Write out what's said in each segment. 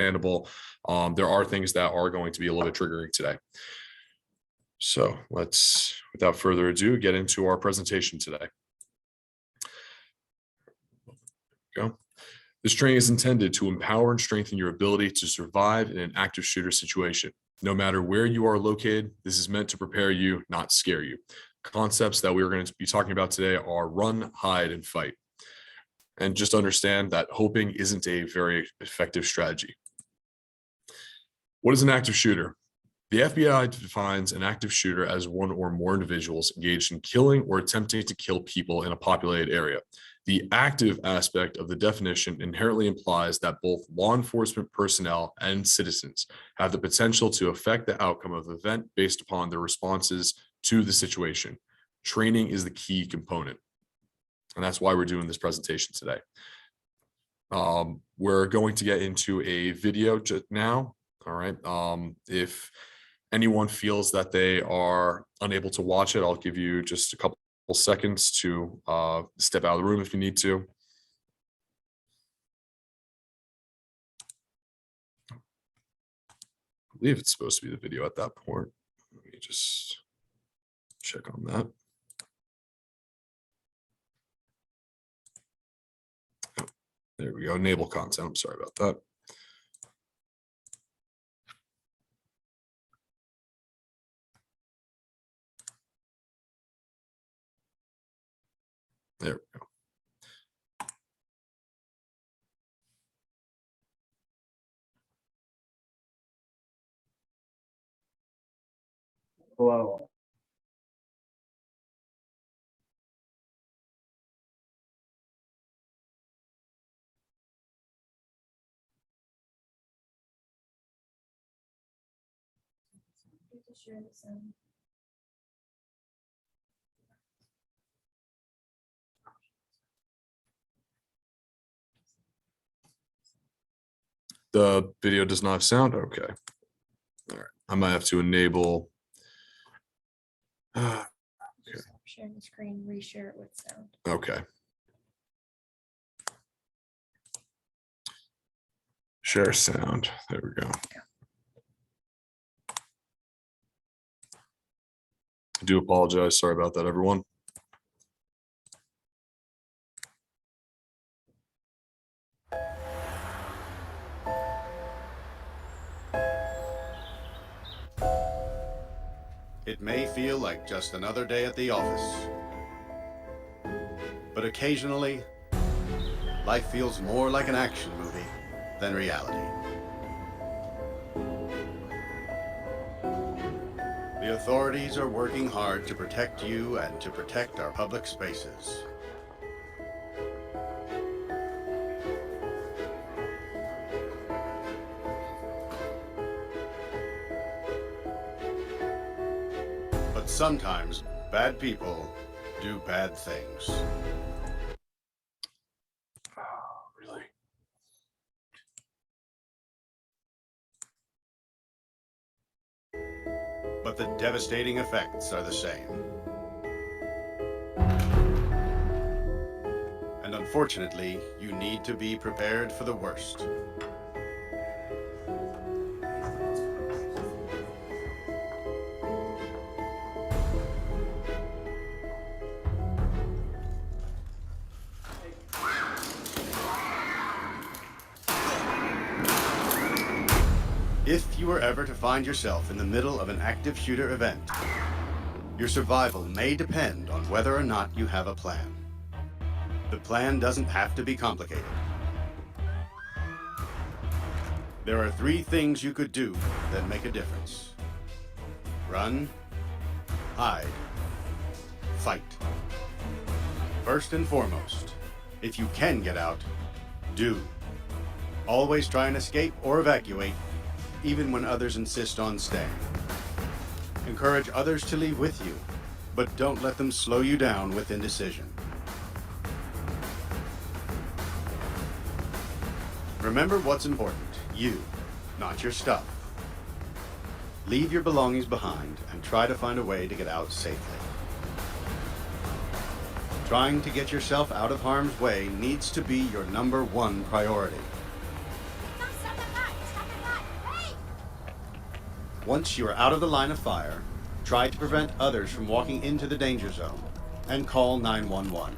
understandable. There are things that are going to be a little bit triggering today. So let's, without further ado, get into our presentation today. Go. This training is intended to empower and strengthen your ability to survive in an active shooter situation. No matter where you are located, this is meant to prepare you, not scare you. Concepts that we're going to be talking about today are run, hide, and fight. And just understand that hoping isn't a very effective strategy. What is an active shooter? The FBI defines an active shooter as one or more individuals engaged in killing or attempting to kill people in a populated area. The active aspect of the definition inherently implies that both law enforcement personnel and citizens have the potential to affect the outcome of the event based upon their responses to the situation. Training is the key component. And that's why we're doing this presentation today. We're going to get into a video now. All right. If anyone feels that they are unable to watch it, I'll give you just a couple seconds to step out of the room if you need to. I believe it's supposed to be the video at that point. Let me just check on that. Oh, there we go. Enable content. I'm sorry about that. There we go. Hello. Share the sound. The video does not have sound. Okay. All right. I might have to enable. Okay. Stop sharing the screen, reshare it with sound. Okay. Share sound. There we go. I do apologize. Sorry about that, everyone. It may feel like just another day at the office, but occasionally, life feels more like an action movie than reality. The authorities are working hard to protect you and to protect our public spaces. But sometimes bad people do bad things. Really? But the devastating effects are the same. And unfortunately, you need to be prepared for the worst. If you were ever to find yourself in the middle of an active shooter event, your survival may depend on whether or not you have a plan. The plan doesn't have to be complicated. There are 3 things you could do that make a difference. Run, hide, fight. First and foremost, if you can get out, do. Always try and escape or evacuate, even when others insist on staying. Encourage others to leave with you, but don't let them slow you down with indecision. Remember what's important, you, not your stuff. Leave your belongings behind and try to find a way to get out safely. Trying to get yourself out of harm's way needs to be your #1 priority. Once you are out of the line of fire, try to prevent others from walking into the danger zone and call 911.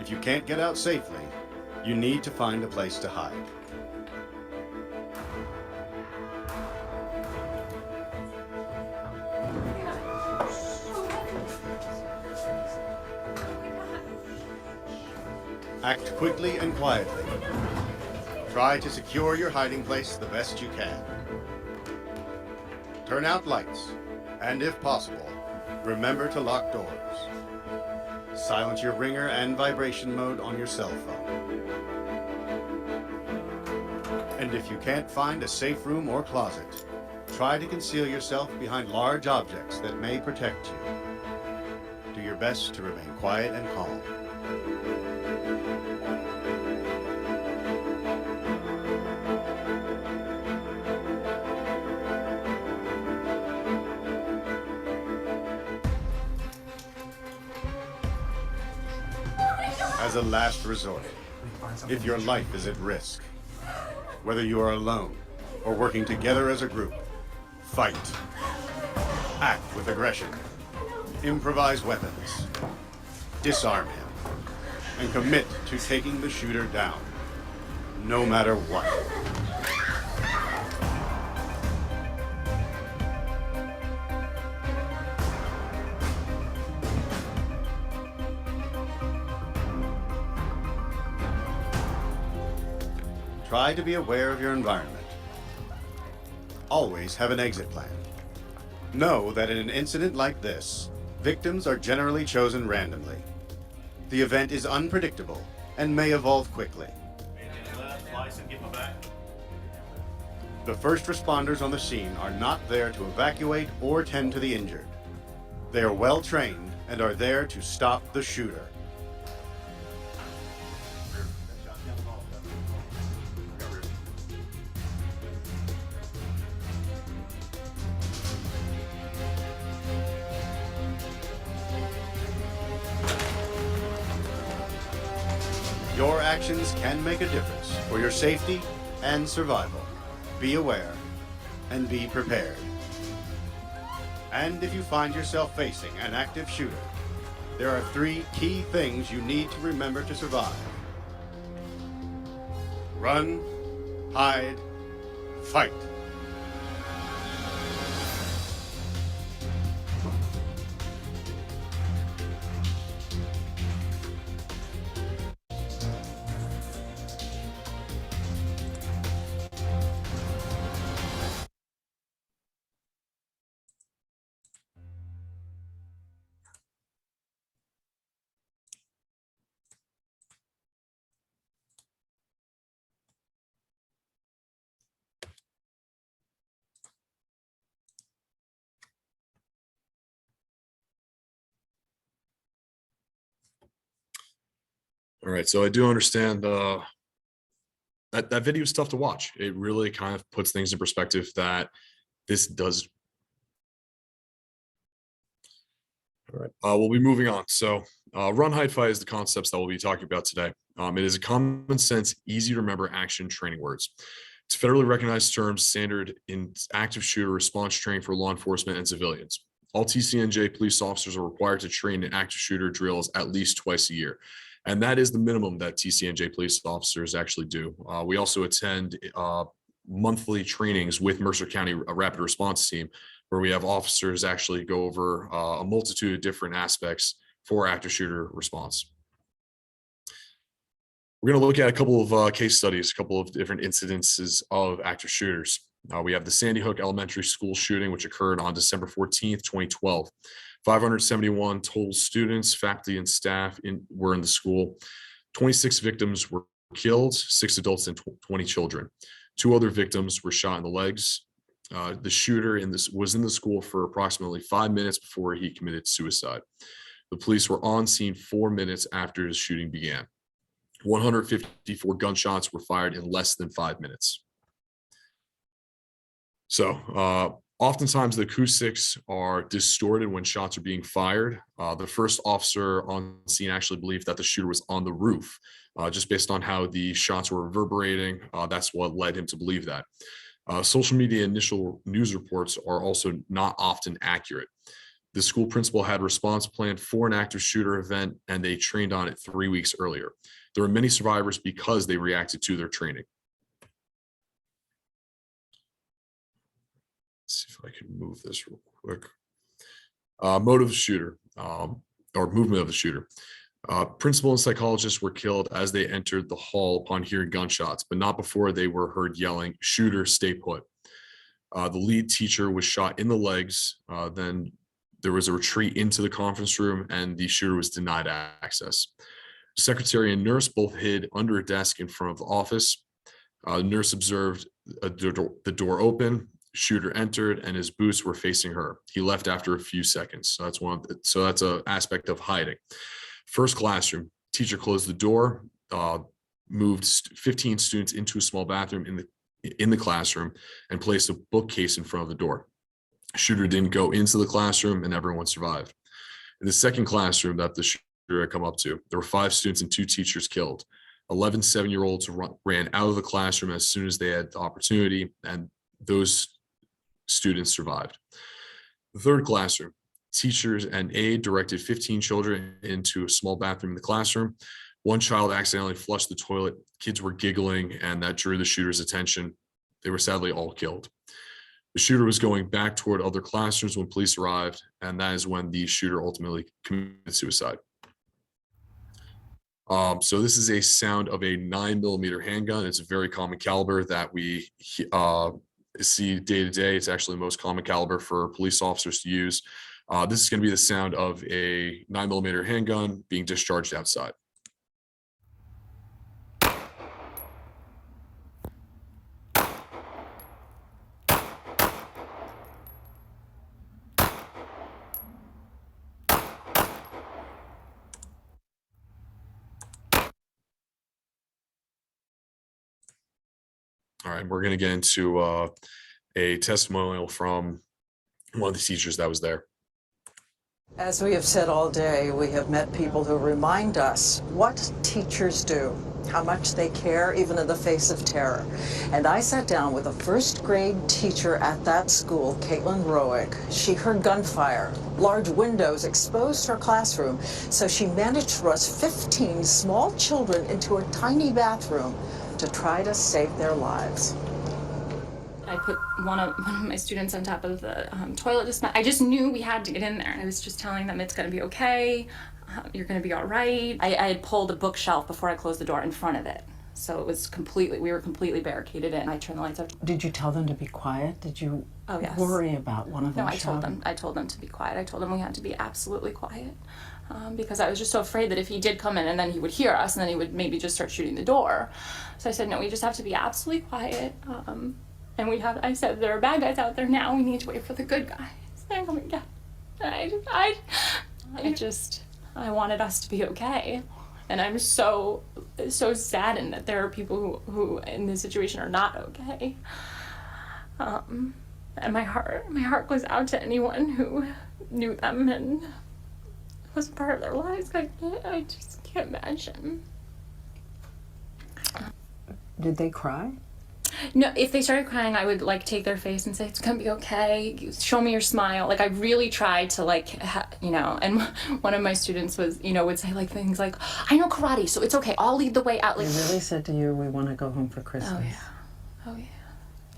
If you can't get out safely, you need to find a place to hide. Act quickly and quietly. Try to secure your hiding place the best you can. Turn out lights, and if possible, remember to lock doors. Silence your ringer and vibration mode on your cell phone. And if you can't find a safe room or closet, try to conceal yourself behind large objects that may protect you. Do your best to remain quiet and calm. As a last resort, if your life is at risk, whether you are alone or working together as a group, fight. Act with aggression. Improvise weapons. Disarm him. And commit to taking the shooter down, no matter what. Try to be aware of your environment. Always have an exit plan. Know that in an incident like this, victims are generally chosen randomly. The event is unpredictable and may evolve quickly. The first responders on the scene are not there to evacuate or tend to the injured. They are well trained and are there to stop the shooter. Your actions can make a difference for your safety and survival. Be aware and be prepared. And if you find yourself facing an active shooter, there are 3 key things you need to remember to survive. Run, hide, fight. All right, so I do understand that video is tough to watch. It really kind of puts things in perspective that this does. All right, we'll be moving on. So run, hide, fight is the concepts that we'll be talking about today. It is a common sense, easy to remember action training words. It's federally recognized terms standard in active shooter response training for law enforcement and civilians. All TCNJ police officers are required to train in active shooter drills at least twice a year. And that is the minimum that TCNJ police officers actually do. We also attend monthly trainings with Mercer County Rapid Response Team, where we have officers actually go over a multitude of different aspects for active shooter response. We're going to look at a couple of case studies, a couple of different incidences of active shooters. We have the Sandy Hook Elementary School shooting, which occurred on December 14th, 2012. 571 total students, faculty, and staff were in the school. 26 victims were killed, 6 adults and 20 children. 2 other victims were shot in the legs. The shooter was in the school for approximately 5 minutes before he committed suicide. The police were on scene 4 minutes after the shooting began. 154 gunshots were fired in less than 5 minutes. So oftentimes the acoustics are distorted when shots are being fired. The first officer on scene actually believed that the shooter was on the roof, just based on how the shots were reverberating. That's what led him to believe that. Social media initial news reports are also not often accurate. The school principal had a response plan for an active shooter event, and they trained on it 3 weeks earlier. There were many survivors because they reacted to their training. Let's see if I can move this real quick. Motive of the shooter, or movement of the shooter. Principal and psychologists were killed as they entered the hall upon hearing gunshots, but not before they were heard yelling, "Shooter, stay put." The lead teacher was shot in the legs. Then there was a retreat into the conference room, and the shooter was denied access. The secretary and nurse both hid under a desk in front of the office. The nurse observed the door open. Shooter entered, and his boots were facing her. He left after a few seconds. So that's an aspect of hiding. First classroom, teacher closed the door, moved 15 students into a small bathroom in the classroom, and placed a bookcase in front of the door. Shooter didn't go into the classroom, and everyone survived. In the second classroom that the shooter had come up to, there were 5 students and 2 teachers killed. 11 7-year-olds ran out of the classroom as soon as they had the opportunity, and those students survived. The third classroom, teachers and aide directed 15 children into a small bathroom in the classroom. One child accidentally flushed the toilet. Kids were giggling, and that drew the shooter's attention. They were sadly all killed. The shooter was going back toward other classrooms when police arrived, and that is when the shooter ultimately committed suicide. So this is a sound of a 9mm handgun. It's a very common caliber that we see day to day. It's actually the most common caliber for police officers to use. This is going to be the sound of a 9mm handgun being discharged outside. All right, we're going to get into a testimonial from one of the teachers that was there. As we have said all day, we have met people who remind us what teachers do, how much they care, even in the face of terror. And I sat down with a first grade teacher at that school, Caitlin Roig. She heard gunfire, large windows exposed her classroom, so she managed to rush 15 small children into a tiny bathroom to try to save their lives. I put one of my students on top of the toilet dispenser. I just knew we had to get in there. I was just telling them it's gonna be okay, you're gonna be all right. I had pulled a bookshelf before I closed the door in front of it. So it was we were completely barricaded in. I turned the lights off. Did you tell them to be quiet? Did you worry about one of them? No, I told them to be quiet. I told them we had to be absolutely quiet. Because I was just so afraid that if he did come in and then he would hear us and then he would maybe just start shooting the door. So I said, no, we just have to be absolutely quiet. And I said, there are bad guys out there now. We need to wait for the good guys. They're coming down. I wanted us to be okay. And I'm so saddened that there are people who in this situation are not okay. And my heart goes out to anyone who knew them and was a part of their lives. I just can't imagine. Did they cry? No, if they started crying, I would take their face and say, it's gonna be okay, show me your smile. I really tried to and one of my students was, would say things like, I know karate, so it's okay, I'll lead the way out. They really said to you, we want to go home for Christmas. Oh yeah.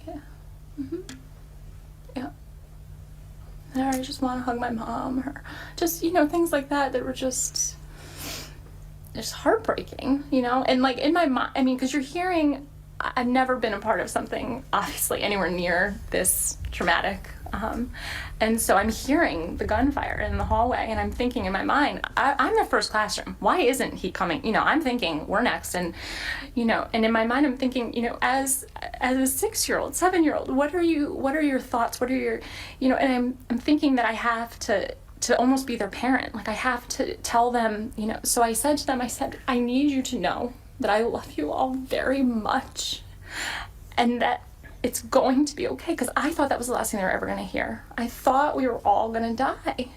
Yeah. Mm-hmm. Yeah. Or I just want to hug my mom, or just, things like that were just heartbreaking, and in my mind, because you're hearing, I've never been a part of something obviously anywhere near this traumatic, and so I'm hearing the gunfire in the hallway, and I'm thinking in my mind, I'm the first classroom, why isn't he coming? I'm thinking we're next, and and in my mind I'm thinking, as a 6-year-old, 7-year-old, what are your thoughts, what are your, and I'm thinking that I have to almost be their parent, I have to tell them, so I said to them, I said, I need you to know that I love you all very much and that it's going to be okay, because I thought that was the last thing they were ever going to hear. I thought we were all going to die.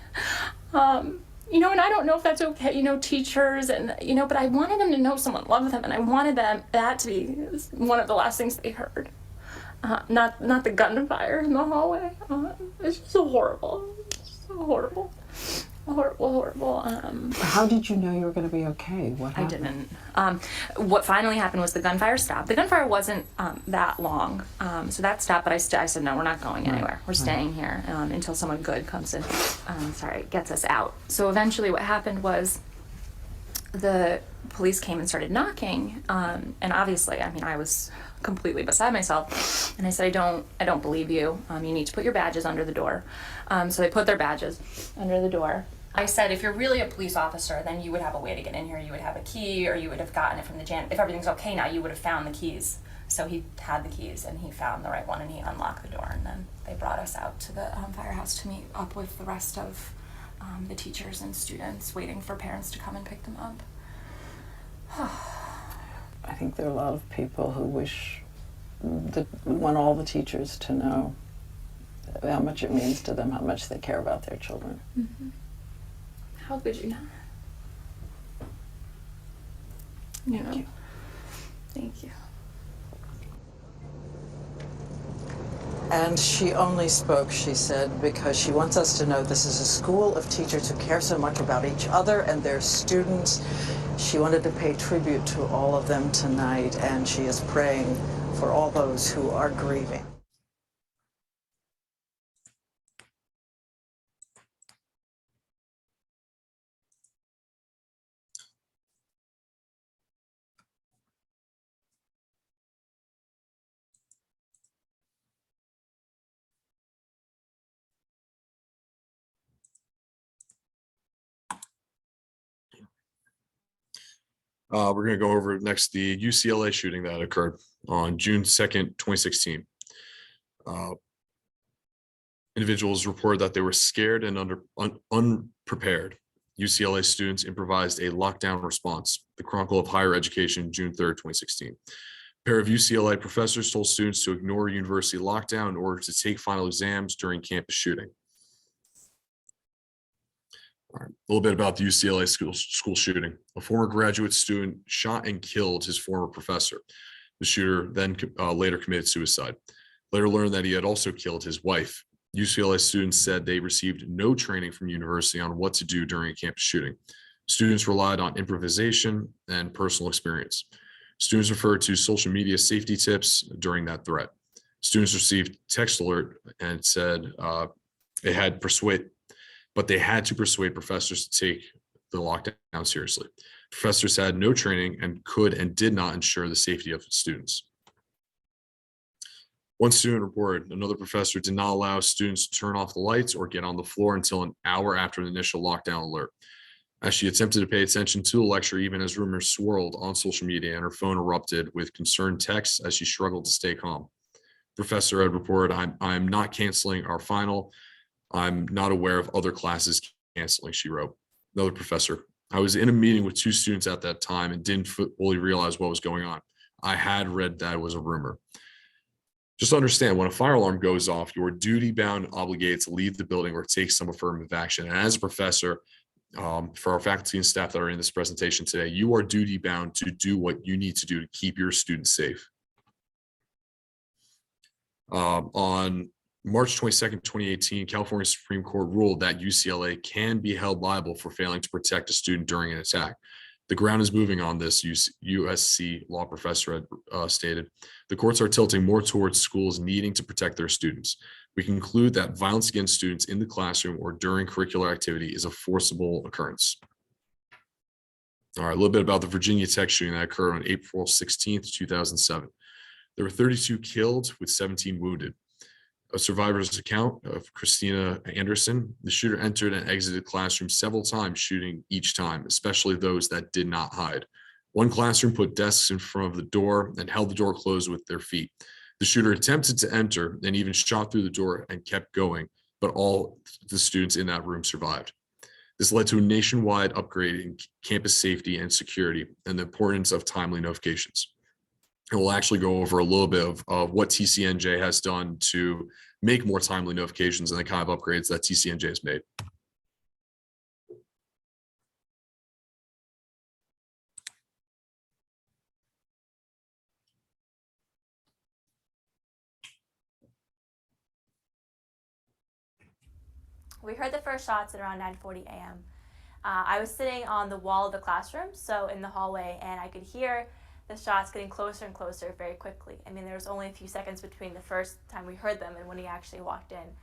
You know, and I don't know if that's okay, you know, teachers and, you know, but I wanted them to know someone loved them, and I wanted that to be one of the last things they heard. Not the gunfire in the hallway. It's just so horrible. So horrible. Horrible. How did you know you were going to be okay? What I happened? didn't. What finally happened was the gunfire stopped. The gunfire wasn't that long, so that stopped. But I said, no, we're not going anywhere. We're staying here until someone good comes in. Gets us out. So eventually, what happened was the police came and started knocking, and obviously, I mean, I was completely beside myself, and I said, I don't believe you. You need to put your badges under the door. So they put their badges under the door. I said, if you're really a police officer, then you would have a way to get in here. You would have a key, or you would have gotten it from the janitor. If everything's okay now, you would have found the keys. So he had the keys, and he found the right one, and he unlocked the door, and then they brought us out to the firehouse to meet up with the rest of the teachers and students, waiting for parents to come and pick them up. I think there are a lot of people who want all the teachers to know how much it means to them, how much they care about their children. Mm-hmm. How could you not? Thank you. Thank you. And she only spoke, she said, because she wants us to know this is a school of teachers who care so much about each other and their students. She wanted to pay tribute to all of them tonight, and she is praying for all those who are grieving. We're going to go over next the UCLA shooting that occurred on June 2nd, 2016. Individuals reported that they were scared and unprepared. UCLA students improvised a lockdown response. The Chronicle of Higher Education, June 3rd, 2016. A pair of UCLA professors told students to ignore university lockdown in order to take final exams during campus shooting. All right, a little bit about the UCLA school shooting. A former graduate student shot and killed his former professor. The shooter then later committed suicide. Later learned that he had also killed his wife. UCLA students said they received no training from university on what to do during a campus shooting. Students relied on improvisation and personal experience. Students referred to social media safety tips during that threat. Students received text alert and said they had to persuade professors to take the lockdown seriously. Professors had no training and could and did not ensure the safety of students. One student reported another professor did not allow students to turn off the lights or get on the floor until an hour after the initial lockdown alert. As she attempted to pay attention to the lecture, even as rumors swirled on social media and her phone erupted with concerned texts as she struggled to stay calm. Professor had reported, I'm not canceling our final. I'm not aware of other classes canceling, she wrote. Another professor, I was in a meeting with two students at that time and didn't fully realize what was going on. I had read that it was a rumor. Just understand, when a fire alarm goes off, you are duty-bound and obligated to leave the building or take some affirmative action. And as a professor, for our faculty and staff that are in this presentation today, you are duty-bound to do what you need to do to keep your students safe. On March 22nd, 2018, California Supreme Court ruled that UCLA can be held liable for failing to protect a student during an attack. The ground is moving on this, USC law professor had stated. The courts are tilting more towards schools needing to protect their students. We conclude that violence against students in the classroom or during curricular activity is a forcible occurrence. All right, a little bit about the Virginia Tech shooting that occurred on April 16th, 2007. There were 32 killed with 17 wounded. A survivor's account of Christina Anderson, the shooter entered and exited classrooms several times, shooting each time, especially those that did not hide. One classroom put desks in front of the door and held the door closed with their feet. The shooter attempted to enter and even shot through the door and kept going, but all the students in that room survived. This led to a nationwide upgrade in campus safety and security and the importance of timely notifications. And we'll actually go over a little bit of what TCNJ has done to make more timely notifications and the kind of upgrades that TCNJ has made. We heard the first shots at around 9:40 a.m. I was sitting on the wall of the classroom, so in the hallway, and I could hear the shots getting closer and closer very quickly. I mean, there was only a few seconds between the first time we heard them and when he actually walked in.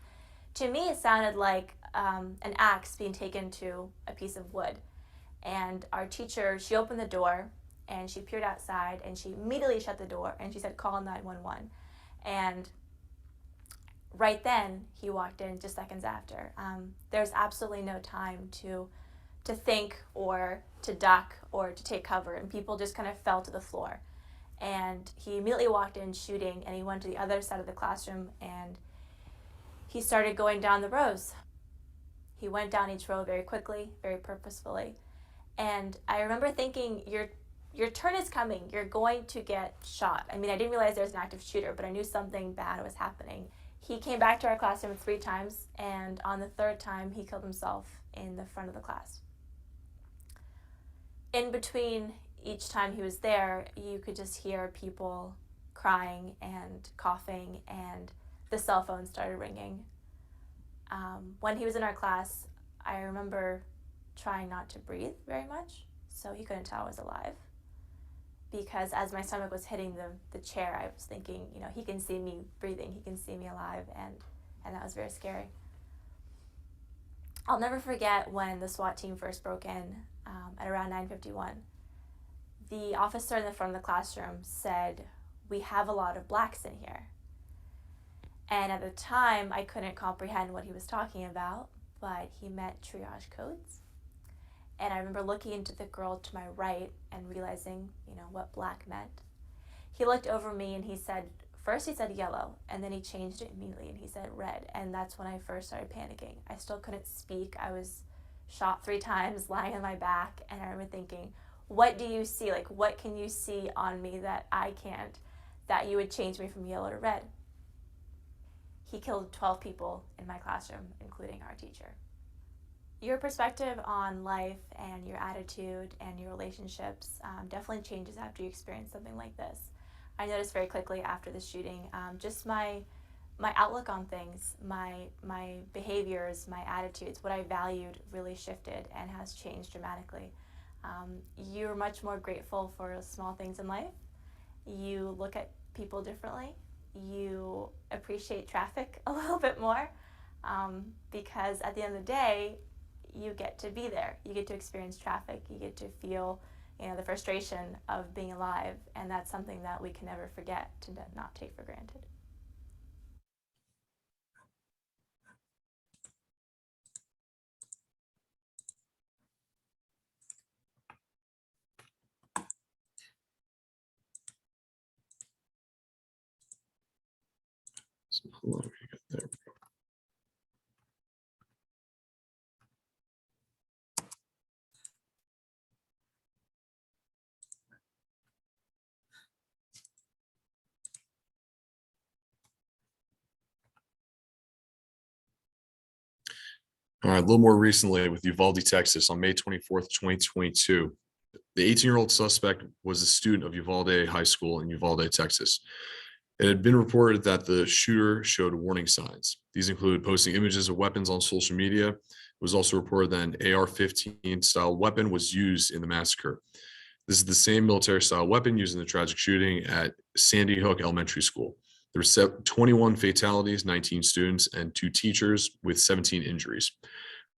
To me, it sounded like an axe being taken to a piece of wood. And our teacher, she opened the door and she peered outside and she immediately shut the door and she said, "Call 911." And right then, he walked in just seconds after. There's absolutely no time to think or to duck or to take cover, and people just kind of fell to the floor. And he immediately walked in shooting, and he went to the other side of the classroom and he started going down the rows. He went down each row very quickly, very purposefully. And I remember thinking, your turn is coming. You're going to get shot. I mean, I didn't realize there was an active shooter, but I knew something bad was happening. He came back to our classroom 3 times, and on the 3rd time, he killed himself in the front of the class. In between each time he was there, you could just hear people crying and coughing, and the cell phone started ringing. When he was in our class, I remember trying not to breathe very much, so he couldn't tell I was alive. Because as my stomach was hitting the chair, I was thinking, you know, he can see me breathing, he can see me alive, and that was very scary. I'll never forget when the SWAT team first broke in at around 9:51. The officer in the front of the classroom said, "We have a lot of blacks in here." And at the time, I couldn't comprehend what he was talking about, but he meant triage codes. And I remember looking into the girl to my right and realizing, you know, what black meant. He looked over me and he said, first he said yellow, and then he changed it immediately and he said red. And that's when I first started panicking. I still couldn't speak. I was shot 3 times, lying on my back. And I remember thinking, what do you see? Like, what can you see on me that I can't, that you would change me from yellow to red? He killed 12 people in my classroom, including our teacher. Your perspective on life and your attitude and your relationships definitely changes after you experience something like this. I noticed very quickly after the shooting, just my outlook on things, my behaviors, my attitudes, what I valued really shifted and has changed dramatically. You're much more grateful for small things in life. You look at people differently. You appreciate traffic a little bit more because at the end of the day, you get to be there. You get to experience traffic. You get to feel, you know, the frustration of being alive, and that's something that we can never forget to not take for granted. So hold on, we got there. All right, a little more recently with Uvalde, Texas, on May 24th, 2022. The 18-year-old suspect was a student of Uvalde High School in Uvalde, Texas. It had been reported that the shooter showed warning signs. These included posting images of weapons on social media. It was also reported that an AR-15 style weapon was used in the massacre. This is the same military style weapon used in the tragic shooting at Sandy Hook Elementary School. There were 21 fatalities, 19 students, and 2 teachers with 17 injuries.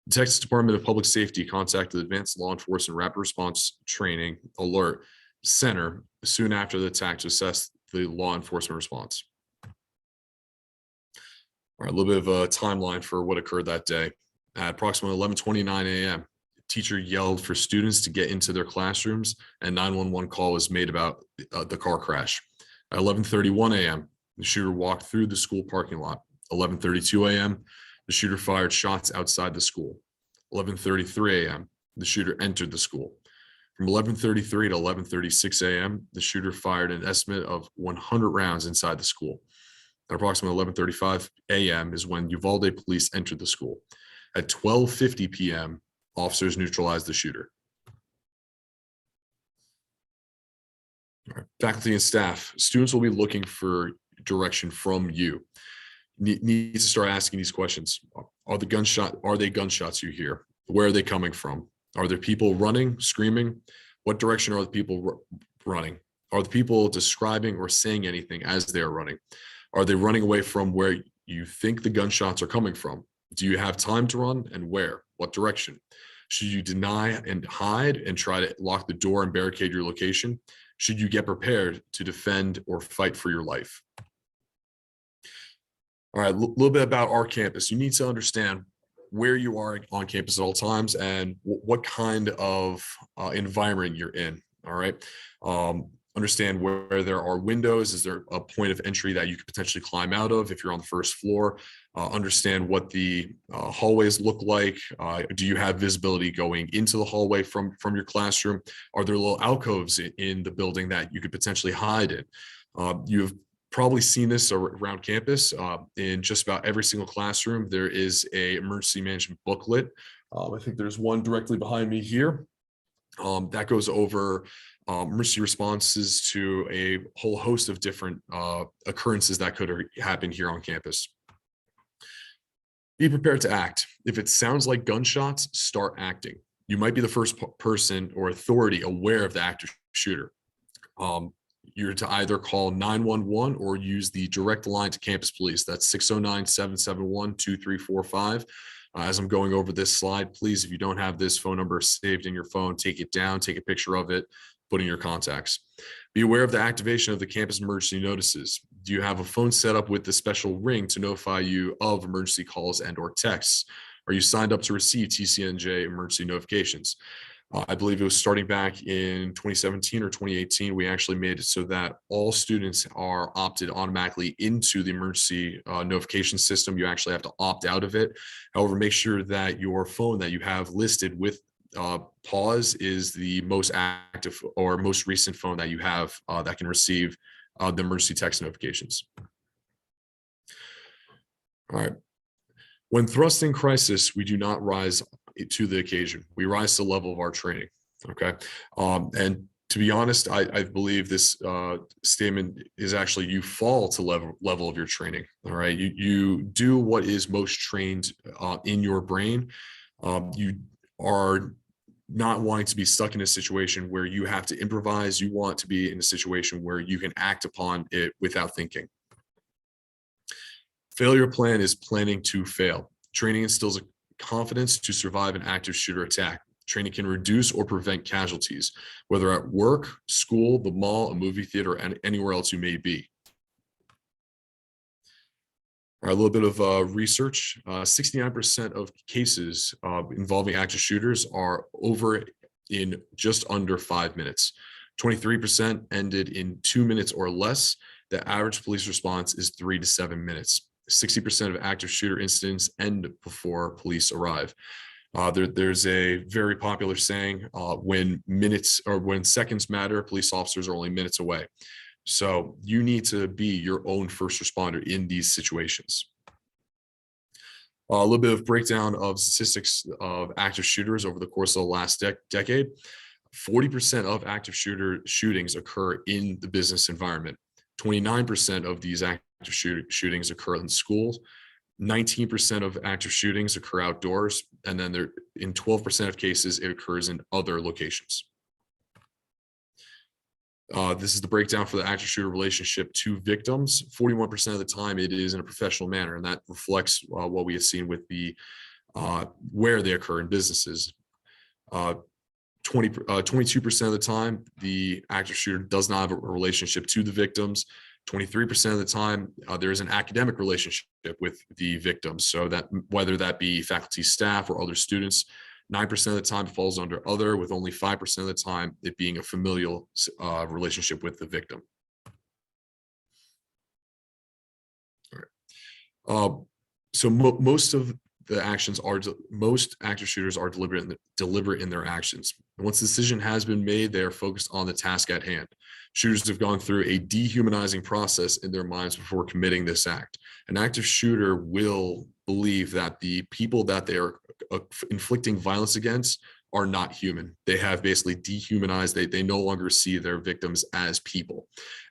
The Texas Department of Public Safety contacted the Advanced Law Enforcement Rapid Response Training Alert Center soon after the attack to assess the law enforcement response. All right, a little bit of a timeline for what occurred that day. At approximately 11:29 a.m., a teacher yelled for students to get into their classrooms, and 911 call was made about the car crash. At 11:31 a.m., the shooter walked through the school parking lot. 11:32 a.m., the shooter fired shots outside the school. 11:33 a.m., the shooter entered the school. From 11:33 to 11:36 a.m., the shooter fired an estimate of 100 rounds inside the school. At approximately 11:35 a.m. is when Uvalde police entered the school. At 12:50 p.m., officers neutralized the shooter. All right. Faculty and staff, students will be looking for direction from you. Need to start asking these questions. Are they gunshots you hear? Where are they coming from? Are there people running, screaming? What direction are the people running? Are the people describing or saying anything as they are running? Are they running away from where you think the gunshots are coming from? Do you have time to run, and where? What direction? Should you deny and hide and try to lock the door and barricade your location? Should you get prepared to defend or fight for your life? All right, a little bit about our campus. You need to understand where you are on campus at all times and what kind of environment you're in. All right. Understand where there are windows. Is there a point of entry that you could potentially climb out of if you're on the first floor? Understand what the hallways look like. Do you have visibility going into the hallway from your classroom? Are there little alcoves in the building that you could potentially hide in? You've probably seen this around campus. In just about every single classroom, there is a emergency management booklet. I think there's one directly behind me here. That goes over emergency responses to a whole host of different occurrences that could happen here on campus. Be prepared to act. If it sounds like gunshots, start acting. You might be the first person or authority aware of the active shooter. You're to either call 911 or use the direct line to campus police. That's 609-771-2345. As I'm going over this slide, please, if you don't have this phone number saved in your phone, take it down, take a picture of it, put in your contacts. Be aware of the activation of the campus emergency notices. Do you have a phone set up with the special ring to notify you of emergency calls and or texts? Are you signed up to receive TCNJ emergency notifications? I believe it was starting back in 2017 or 2018. We actually made it so that all students are opted automatically into the emergency notification system. You actually have to opt out of it. However, make sure that your phone that you have listed with pause is the most active or most recent phone that you have that can receive the emergency text notifications. All right. When thrust in crisis, we do not rise to the occasion. We rise to the level of our training. Okay. And to be honest, I believe this statement is actually you fall to level of your training. All right. You do what is most trained in your brain. You are not wanting to be stuck in a situation where you have to improvise. You want to be in a situation where you can act upon it without thinking. Failure plan is planning to fail. Training instills a confidence to survive an active shooter attack. Training can reduce or prevent casualties, whether at work, school, the mall, a movie theater, and anywhere else you may be. All right, a little bit of research. 69% of cases involving active shooters are over in just under 5 minutes. 23% ended in 2 minutes or less. The average police response is 3 to 7 minutes. 60% of active shooter incidents end before police arrive. There's a very popular saying, when seconds matter, police officers are only minutes away. So you need to be your own first responder in these situations. A little bit of breakdown of statistics of active shooters over the course of the last decade. 40% of active shootings occur in the business environment. 29% of these active shootings occur in schools. 19% of active shootings occur outdoors, and then in 12% of cases, it occurs in other locations. This is the breakdown for the active shooter relationship to victims. 41% of the time, it is in a professional manner, and that reflects what we have seen with the where they occur in businesses. 22% of the time, the active shooter does not have a relationship to the victims. 23% of the time, there is an academic relationship with the victims. So that whether that be faculty, staff, or other students, 9% of the time it falls under other, with only 5% of the time it being a familial relationship with the victim. All right. So most of most active shooters are deliberate in their actions. And once the decision has been made, they are focused on the task at hand. Shooters have gone through a dehumanizing process in their minds before committing this act. An active shooter will believe that the people that they are inflicting violence against are not human. They have basically dehumanized. They no longer see their victims as people.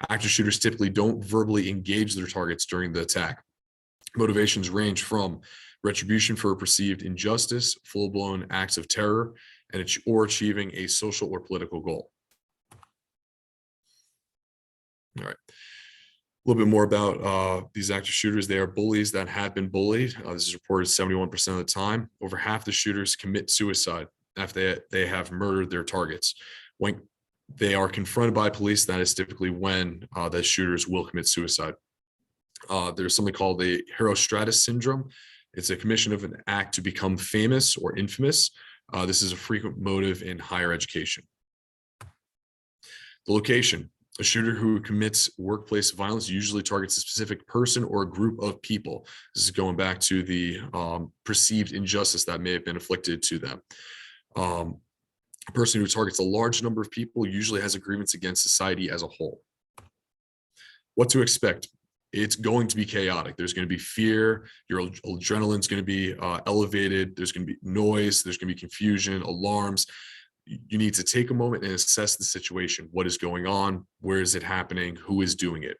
Active shooters typically don't verbally engage their targets during the attack. Motivations range from retribution for a perceived injustice, full-blown acts of terror, or achieving a social or political goal. All right. A little bit more about these active shooters. They are bullies that have been bullied. This is reported 71% of the time. Over half the shooters commit suicide after they have murdered their targets. When they are confronted by police, that is typically when the shooters will commit suicide. There's something called the Herostratus syndrome. It's a commission of an act to become famous or infamous. This is a frequent motive in higher education. The location. A shooter who commits workplace violence usually targets a specific person or a group of people. This is going back to the perceived injustice that may have been inflicted to them. A person who targets a large number of people usually has a grievance against society as a whole. What to expect? It's going to be chaotic. There's going to be fear. Your adrenaline's going to be elevated. There's going to be noise. There's going to be confusion, alarms. You need to take a moment and assess the situation. What is going on? Where is it happening? Who is doing it?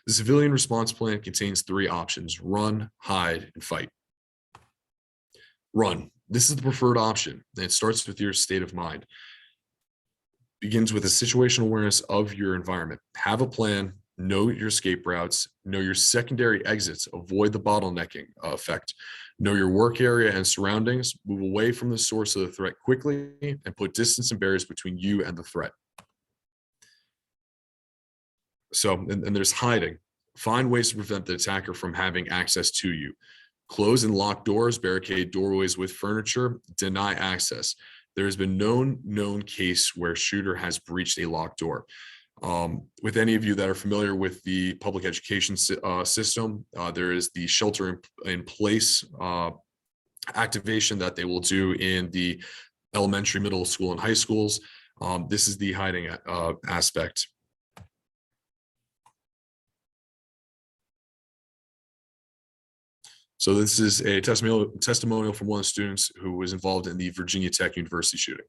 The civilian response plan contains 3 options: run, hide, and fight. Run. This is the preferred option. And it starts with your state of mind. Begins with a situational awareness of your environment. Have a plan. Know your escape routes. Know your secondary exits. Avoid the bottlenecking effect. Know your work area and surroundings. Move away from the source of the threat quickly and put distance and barriers between you and the threat. So, and there's hiding. Find ways to prevent the attacker from having access to you. Close and lock doors, barricade doorways with furniture, deny access. There has been no known case where shooter has breached a locked door. With any of you that are familiar with the public education system, there is the shelter in place activation that they will do in the elementary, middle school, and high schools. This is the hiding aspect. So this is a testimonial from one of the students who was involved in the Virginia Tech University shooting.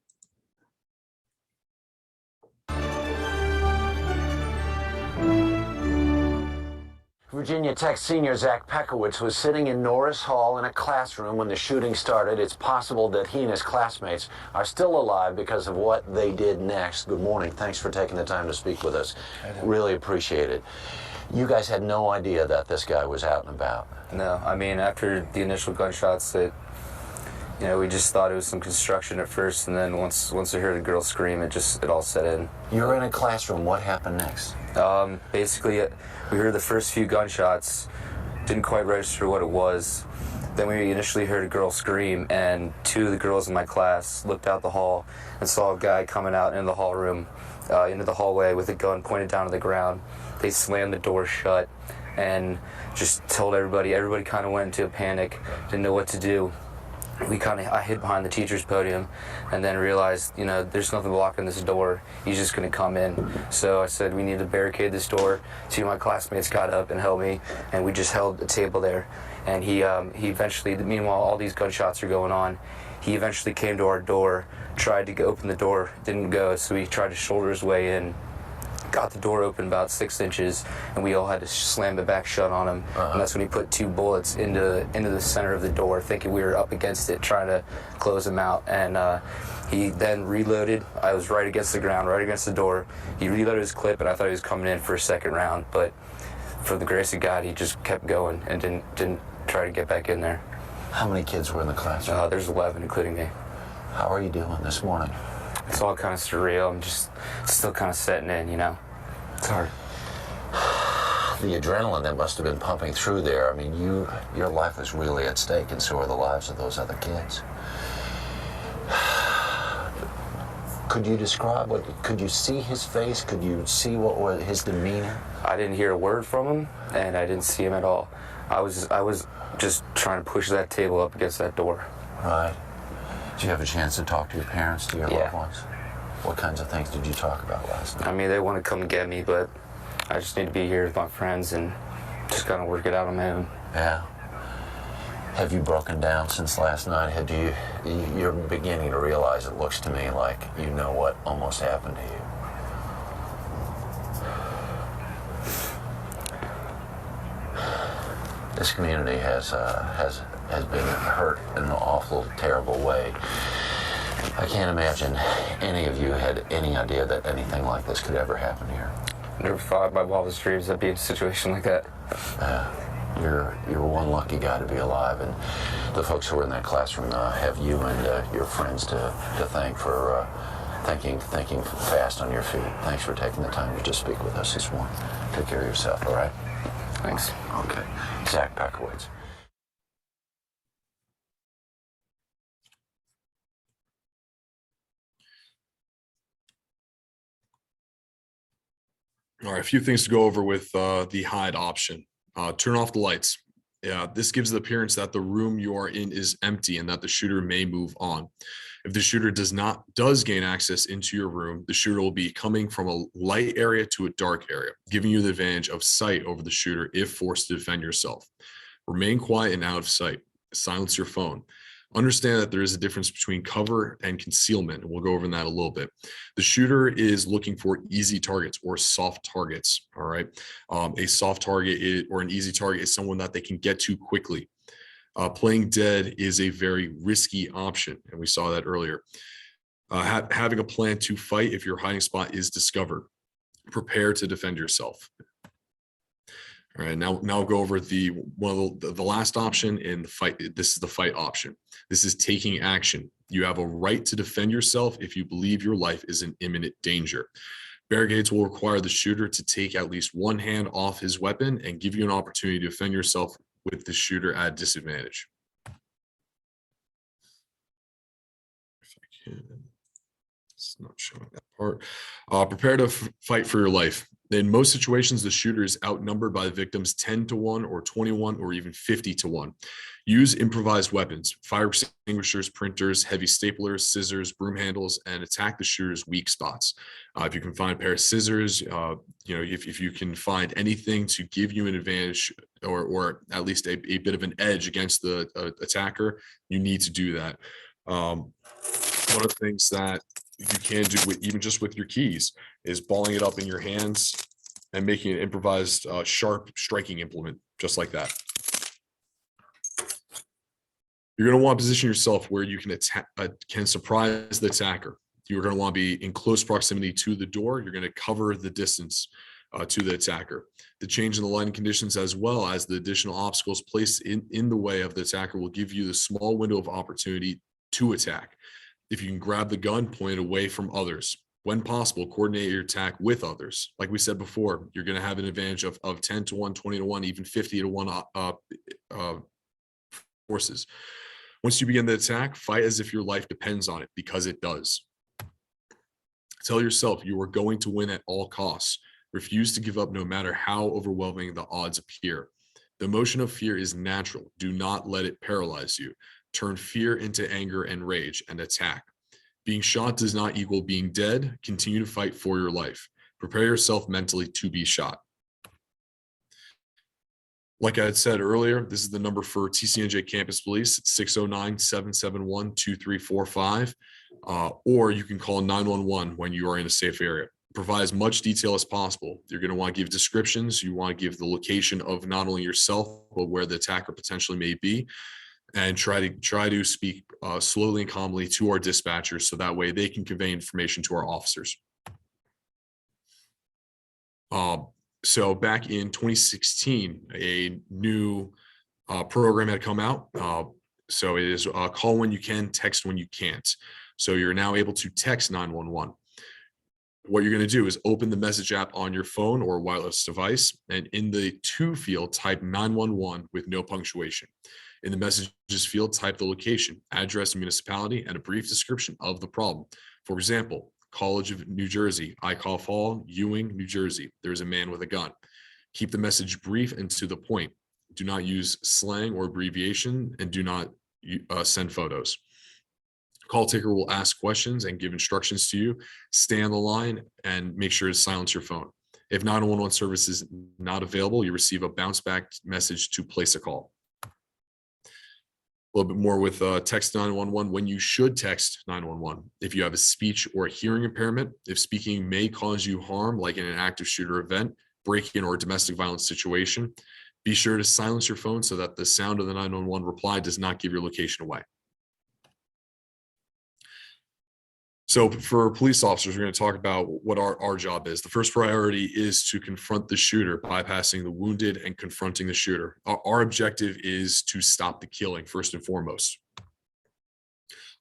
Virginia Tech senior Zach Pekowitz was sitting in Norris Hall in a classroom when the shooting started. It's possible that he and his classmates are still alive because of what they did next. Good morning. Thanks for taking the time to speak with us. Really appreciate it. You guys had no idea that this guy was out and about. No, I mean, after the initial gunshots, we just thought it was some construction at first, and then once we heard a girl scream, it all set in. You're in a classroom. What happened next? Basically, we heard the first few gunshots, didn't quite register what it was. Then we initially heard a girl scream, and 2 of the girls in my class looked out the hall and saw a guy coming out into the into the hallway with a gun pointed down to the ground. They slammed the door shut and just told everybody. Everybody kind of went into a panic, didn't know what to do. I hid behind the teacher's podium and then realized, there's nothing blocking this door. He's just going to come in. So I said, we need to barricade this door. 2 of my classmates got up and helped me, and we just held a table there. And he eventually, meanwhile, all these gunshots are going on. He eventually came to our door, tried to open the door, didn't go, so he tried to shoulder his way in. Got the door open about 6 inches, and we all had to slam it back shut on him. And that's when he put 2 bullets into the center of the door, thinking we were up against it, trying to close him out. And he then reloaded. I was right against the ground, right against the door. He reloaded his clip, and I thought he was coming in for a second round. But for the grace of God, he just kept going and didn't try to get back in there. How many kids were in the classroom? There's 11, including me. How are you doing this morning? It's all kind of surreal. I'm just still kind of setting in, It's hard. The adrenaline that must have been pumping through there. I mean, your life was really at stake, and so are the lives of those other kids. Could you describe could you see his face? Could you see what was his demeanor? I didn't hear a word from him, and I didn't see him at all. I was just trying to push that table up against that door. Right. Did you have a chance to talk to your parents, to your loved ones? What kinds of things did you talk about last night? I mean, they want to come and get me, but I just need to be here with my friends and just kind of work it out on my own. Yeah. Have you broken down since last night? You're beginning to realize, it looks to me like you know what almost happened to you. This community has been hurt in an awful, terrible way. I can't imagine any of you had any idea that anything like this could ever happen here. Never thought in my wildest dreams I'd be in a situation like that. You're one lucky guy to be alive, and the folks who are in that classroom have you and your friends to thank for thinking fast on your feet. Thanks for taking the time to just speak with us this morning. Take care of yourself, all right? Thanks. Okay. Zach Packowitz. All right, a few things to go over with the hide option. Turn off the lights. This gives the appearance that the room you are in is empty and that the shooter may move on. If the shooter does gain access into your room, the shooter will be coming from a light area to a dark area, giving you the advantage of sight over the shooter if forced to defend yourself. Remain quiet and out of sight. Silence your phone. Understand that there is a difference between cover and concealment, and we'll go over that a little bit. The shooter is looking for easy targets or soft targets, all right? A soft target or an easy target is someone that they can get to quickly. Playing dead is a very risky option, and we saw that earlier. Having a plan to fight if your hiding spot is discovered. Prepare to defend yourself. All right, now we'll go over the last option in the fight. This is the fight option. This is taking action. You have a right to defend yourself if you believe your life is in imminent danger. Barricades will require the shooter to take at least one hand off his weapon and give you an opportunity to defend yourself with the shooter at disadvantage. If I can, it's not showing that part. Prepare to fight for your life. In most situations, the shooter is outnumbered by the victims 10-1 or 21 or even 50-1. Use improvised weapons, fire extinguishers, printers, heavy staplers, scissors, broom handles, and attack the shooter's weak spots. If you can find a pair of scissors, if you can find anything to give you an advantage or at least a bit of an edge against the attacker, you need to do that. One of the things that you can do even just with your keys is balling it up in your hands and making an improvised sharp striking implement just like that. You're going to want to position yourself where you can surprise the attacker. You're going to want to be in close proximity to the door. You're going to cover the distance to the attacker. The change in the lighting conditions as well as the additional obstacles placed in the way of the attacker will give you the small window of opportunity to attack. If you can grab the gun, point it away from others. When possible, coordinate your attack with others. Like we said before, you're going to have an advantage of 10-1, 20-1, even 50-1 forces. Once you begin the attack, fight as if your life depends on it, because it does. Tell yourself you are going to win at all costs. Refuse to give up no matter how overwhelming the odds appear. The emotion of fear is natural. Do not let it paralyze you. Turn fear into anger and rage and attack. Being shot does not equal being dead. Continue to fight for your life. Prepare yourself mentally to be shot. Like I had said earlier, this is the number for TCNJ Campus Police. It's 609-771-2345. Or you can call 911 when you are in a safe area. Provide as much detail as possible. You're going to want to give descriptions. You want to give the location of not only yourself, but where the attacker potentially may be. And try to speak slowly and calmly to our dispatchers so that way they can convey information to our officers. So back in 2016, a new program had come out. So it is call when you can, text when you can't. So you're now able to text 911. What you're going to do is open the message app on your phone or wireless device, and in the to field, type 911 with no punctuation. In the messages field, type the location, address, municipality, and a brief description of the problem. For example, College of New Jersey, Icall Hall, Ewing, New Jersey. There's a man with a gun. Keep the message brief and to the point. Do not use slang or abbreviation, and do not send photos. Call taker will ask questions and give instructions to you. Stay on the line and make sure to silence your phone. If 911 service is not available, you receive a bounce back message to place a call. A little bit more with text 911 when you should text 911. If you have a speech or a hearing impairment, if speaking may cause you harm, like in an active shooter event, break-in, or domestic violence situation, be sure to silence your phone so that the sound of the 911 reply does not give your location away. So for police officers, we're going to talk about what our job is. The first priority is to confront the shooter, bypassing the wounded and confronting the shooter. Our objective is to stop the killing, first and foremost.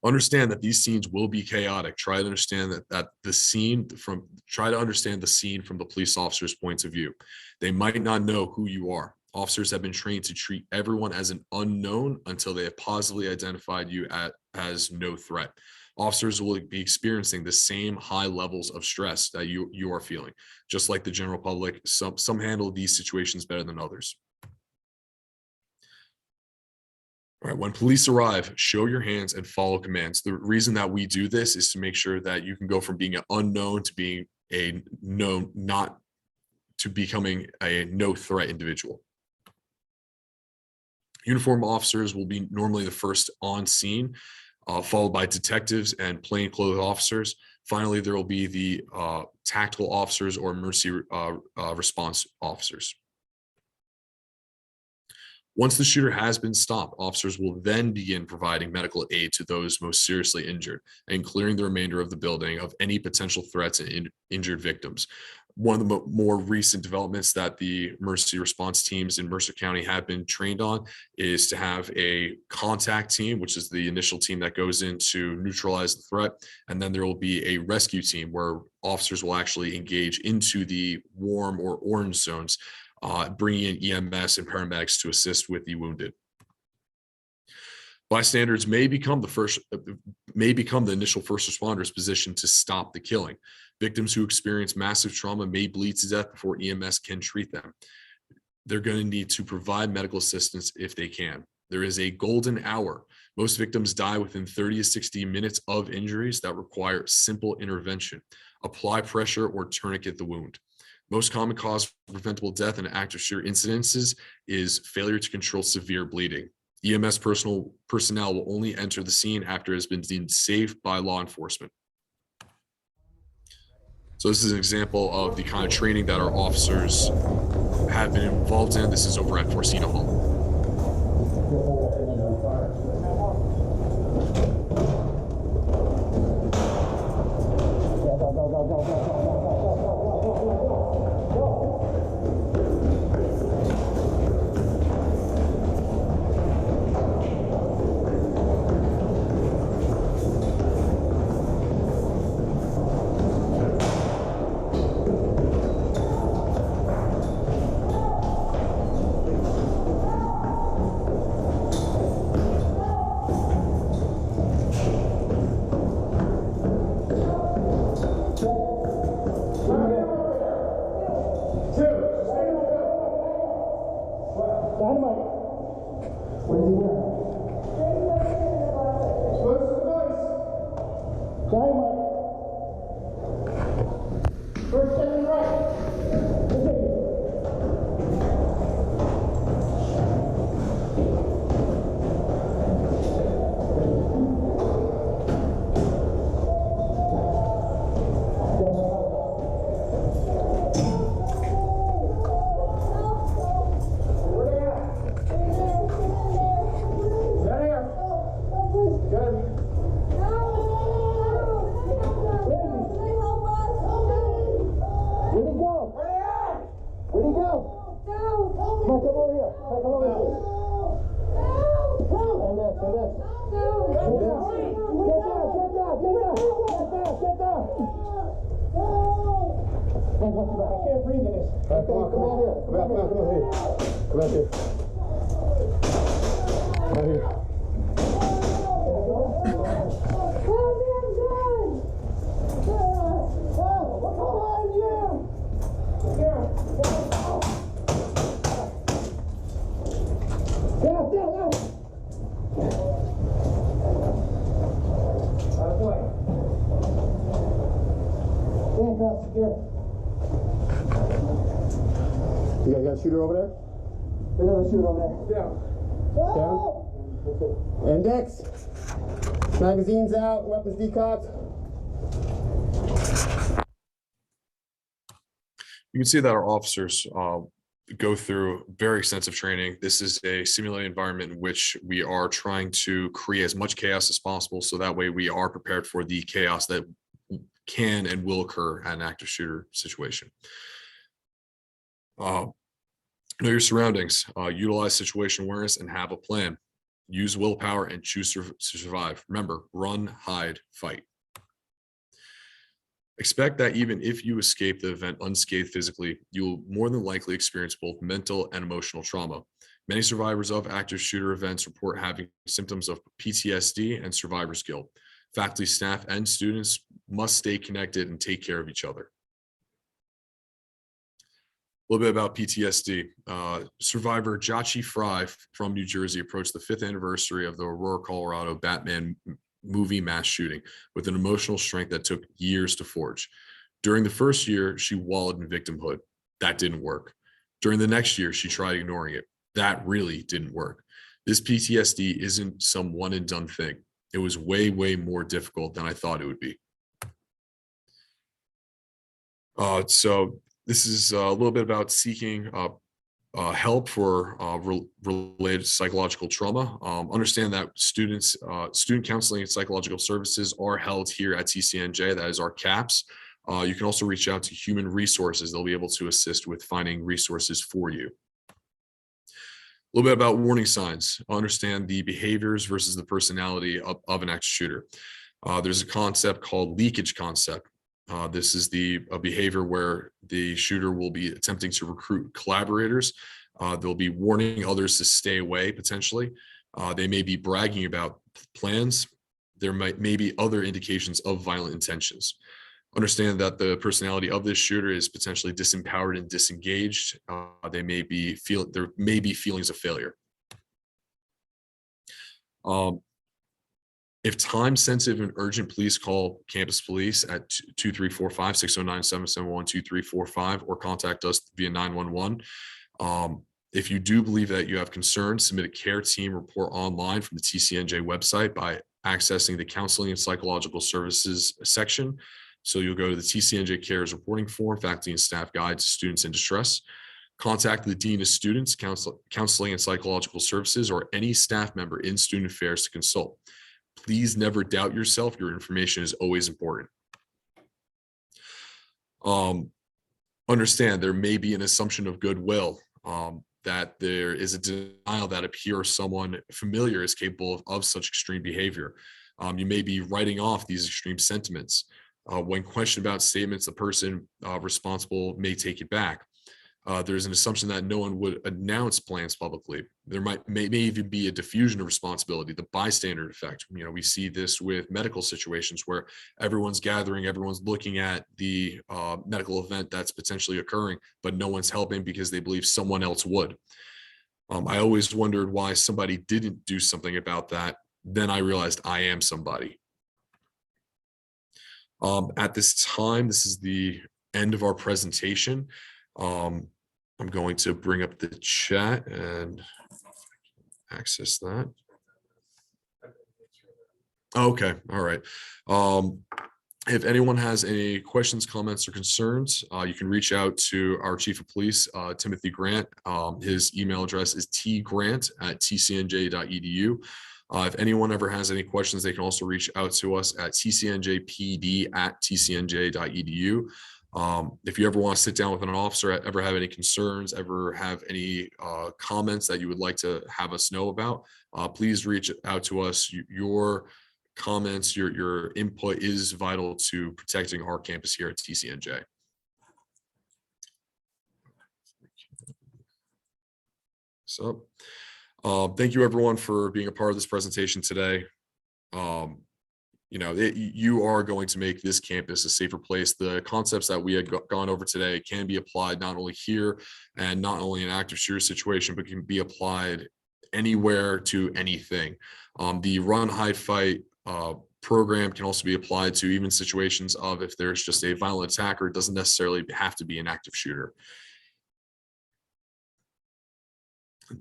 Understand that these scenes will be chaotic. Try to understand try to understand the scene from the police officer's points of view. They might not know who you are. Officers have been trained to treat everyone as an unknown until they have positively identified you as no threat. Officers will be experiencing the same high levels of stress that you are feeling. Just like the general public, some handle these situations better than others. All right, when police arrive, show your hands and follow commands. The reason that we do this is to make sure that you can go from being an unknown to being a known, not to becoming a no threat individual. Uniformed officers will be normally the first on scene, followed by detectives and plainclothes officers. Finally, there will be the tactical officers or emergency response officers. Once the shooter has been stopped, officers will then begin providing medical aid to those most seriously injured and clearing the remainder of the building of any potential threats and injured victims. One of the more recent developments that the emergency response teams in Mercer County have been trained on is to have a contact team, which is the initial team that goes in to neutralize the threat. And then there will be a rescue team where officers will actually engage into the warm or orange zones, bringing in EMS and paramedics to assist with the wounded. Bystanders may become the initial first responders positioned to stop the killing. Victims who experience massive trauma may bleed to death before EMS can treat them. They're going to need to provide medical assistance if they can. There is a golden hour. Most victims die within 30 to 60 minutes of injuries that require simple intervention. Apply pressure or tourniquet the wound. Most common cause of preventable death in active shooter incidences is failure to control severe bleeding. EMS personnel will only enter the scene after it has been deemed safe by law enforcement. So this is an example of the kind of training that our officers have been involved in. This is over at Forcina Hall. You guys got a shooter over there? Another shooter over there. Down. Index. Magazines out. Weapons decocked. You can see that our officers go through very extensive training. This is a simulated environment in which we are trying to create as much chaos as possible, so that way we are prepared for the chaos that can and will occur at an active shooter situation. Know your surroundings, utilize situation awareness, and have a plan. Use willpower and choose to survive. Remember, run, hide, fight. Expect that even if you escape the event unscathed physically, you will more than likely experience both mental and emotional trauma. Many survivors of active shooter events report having symptoms of PTSD and survivor's guilt. Faculty, staff, and students must stay connected and take care of each other. A little bit about PTSD. Survivor Jachi Fry from New Jersey approached the 5th anniversary of the Aurora, Colorado Batman movie mass shooting with an emotional strength that took years to forge. During the first year, she wallowed in victimhood. That didn't work. During the next year, she tried ignoring it. That really didn't work. This PTSD isn't some one and done thing. It was way, way more difficult than I thought it would be. So this is a little bit about seeking help for related psychological trauma. Understand that student counseling and psychological services are held here at TCNJ. That is our CAPS. You can also reach out to human resources. They'll be able to assist with finding resources for you. A little bit about warning signs. Understand the behaviors versus the personality of an active shooter. There's a concept called leakage concept. This is a behavior where the shooter will be attempting to recruit collaborators. They'll be warning others to stay away potentially. They may be bragging about plans. There may be other indications of violent intentions. Understand that the personality of this shooter is potentially disempowered and disengaged. There may be feelings of failure. If time-sensitive and urgent, please call campus police at 2345-609-771-2345 or contact us via 911. If you do believe that you have concerns, submit a care team report online from the TCNJ website by accessing the Counseling and Psychological Services section. So you'll go to the TCNJ Cares Reporting Form, Faculty and Staff Guide to Students in Distress. Contact the Dean of Students, Counseling and Psychological Services, or any staff member in Student Affairs to consult. Please never doubt yourself. Your information is always important. Understand there may be an assumption of goodwill, that there is a denial that appears someone familiar is capable of such extreme behavior. You may be writing off these extreme sentiments. When questioned about statements, the person responsible may take it back. There's an assumption that no one would announce plans publicly. There may even be a diffusion of responsibility, the bystander effect. You know, we see this with medical situations where everyone's gathering, everyone's looking at the medical event that's potentially occurring, but no one's helping because they believe someone else would. I always wondered why somebody didn't do something about that. Then I realized I am somebody. At this time, this is the end of our presentation. I'm going to bring up the chat and access that. Okay, all right. If anyone has any questions, comments, or concerns, you can reach out to our Chief of Police, Timothy Grant. His email address is tgrant@tcnj.edu. If anyone ever has any questions, they can also reach out to us at tcnjpd@tcnj.edu. If you ever want to sit down with an officer, ever have any concerns, ever have any comments that you would like to have us know about, please reach out to us. Your comments, your input is vital to protecting our campus here at TCNJ. So thank you everyone for being a part of this presentation today. You know, you are going to make this campus a safer place. The concepts that we had gone over today can be applied not only here and not only in an active shooter situation, but can be applied anywhere to anything. The run, hide, fight program can also be applied to even situations of if there's just a violent attacker, it doesn't necessarily have to be an active shooter.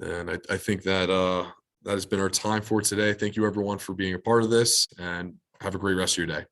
And I think that that has been our time for today. Thank you everyone for being a part of this, and have a great rest of your day.